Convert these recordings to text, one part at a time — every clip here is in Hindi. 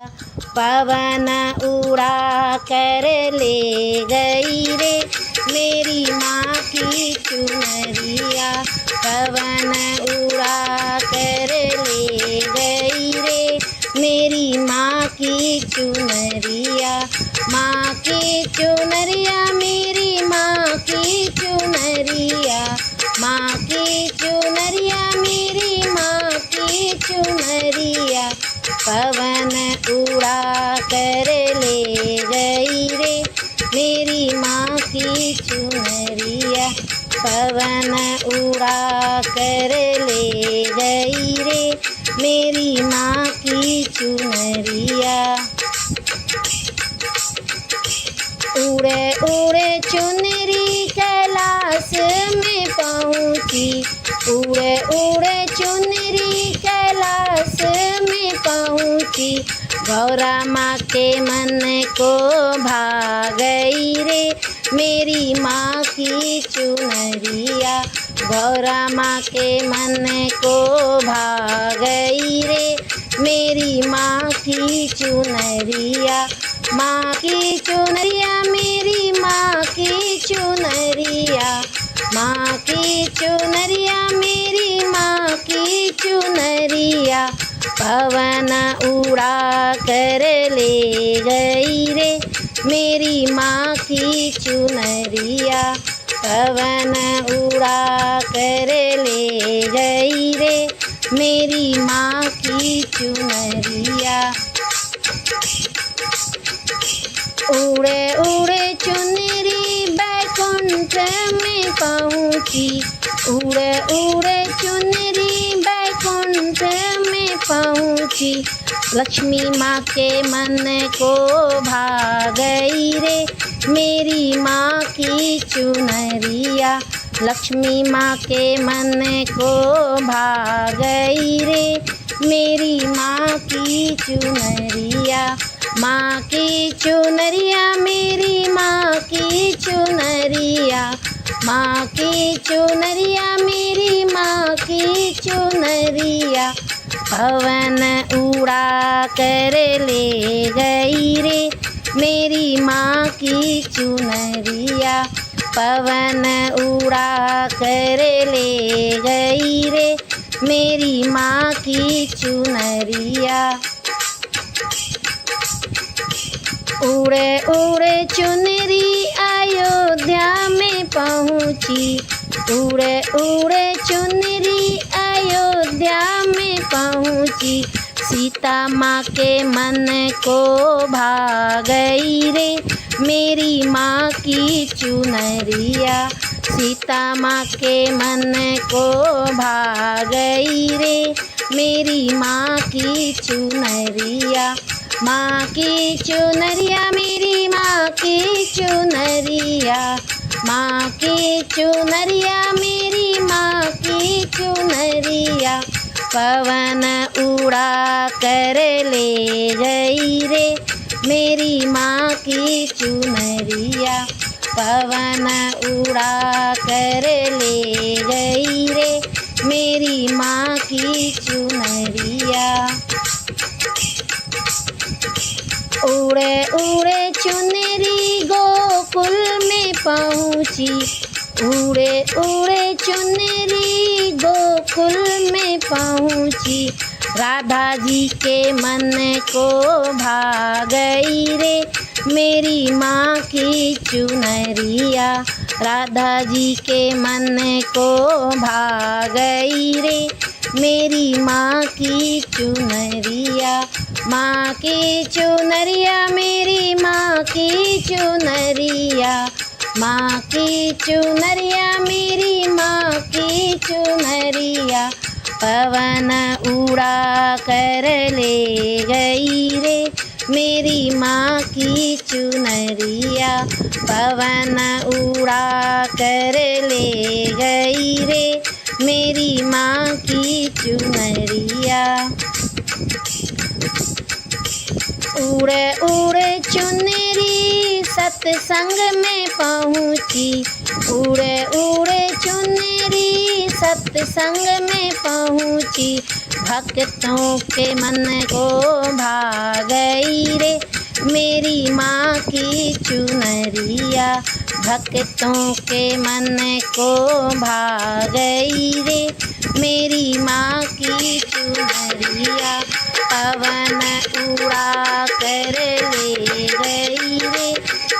पवन उड़ा कर ले गई रे मेरी माँ की चुनरिया। पवन उड़ा कर ले गई रे मेरी माँ की चुनरिया। माँ की चुनरिया मेरी माँ की चुनरिया। माँ की चुनरिया मेरी माँ की चुनरिया। पवन उड़ा कर ले गई रे मेरी माँ की चुनरिया। पवन उड़ा कर ले गई रे मेरी माँ की चुनरिया। उड़े उड़े चुनरी कैलाश में पहुँची। उड़े उड़े चुनरी कैलाश में पहुँची। गौरा माँ के मन को भा गई रे मेरी माँ की चुनरिया। गौरा माँ के मन को भा गई रे मेरी माँ की चुनरिया। माँ की चुनरिया मेरी माँ की चुनरिया। माँ की चुनरिया मेरी माँ की चुनरिया। पवन उड़ा कर ले गई रे मेरी माँ की चुनरिया। पवन उड़ा कर ले गई रे मेरी माँ की चुनरिया। उड़े उड़े चुनरी बैकुंठ में पहुँची। उड़े उड़े चुनरी बैकुंठ में पहुँची। लक्ष्मी माँ के मन को भा गई रे मेरी माँ की चुनरिया। लक्ष्मी माँ के मन को भा गई रे मेरी माँ की चुनरिया। माँ की चुनरिया मेरी माँ की चुनरिया। माँ की चुनरिया मेरी माँ की चुनरिया। पवन उड़ा कर ले गई रे मेरी माँ की चुनरिया। पवन उड़ा कर ले गई रे मेरी माँ की चुनरिया। उड़े उड़े चुनरी अयोध्या में पहुँची। उड़े उड़े चुनरी अयोध्या में पहुँची। सीता माँ के मन को भा गई रे मेरी माँ की चुनरिया। सीता माँ के मन को भा गई रे मेरी माँ की चुनरिया। माँ की चुनरिया मेरी माँ की चुनरिया। माँ की चुनरिया मेरी माँ की चुनरिया। पवन उड़ा कर ले गई रे मेरी माँ की चुनरिया। पवन उड़ा कर ले गई रे मेरी माँ की चुनरिया। उड़े उड़े चुनरी गोकुल में पहुँची। उड़े उड़े चुनरी गोकुल में पहुँची। राधा जी के मन को भा गई रे मेरी माँ की चुनरिया। राधा जी के मन को भा गई रे मेरी माँ की चुनरिया। माँ की चुनरिया मेरी माँ की चुनरिया। माँ की चुनरिया मेरी माँ की चुनरिया। पवन उड़ा कर ले गई रे मेरी माँ की चुनरिया। पवन उड़ा कर ले गई रे मेरी माँ की चुनरिया। उड़े उड़े चुनरी सत्संग में पहुँची। उड़े उड़े चुनरी सत्संग में पहुँची। भक्तों के मन को भा गई रे मेरी माँ की चुनरिया। भक्तों के मन को भा गई रे मेरी माँ की चुनरिया। पवन उड़ा कर ले गई रे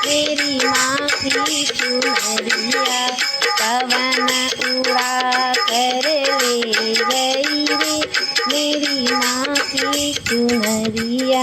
मेरी माँ की चुनरिया। पवन उड़ा कर ले गई रे मेरी माँ की चुनरिया।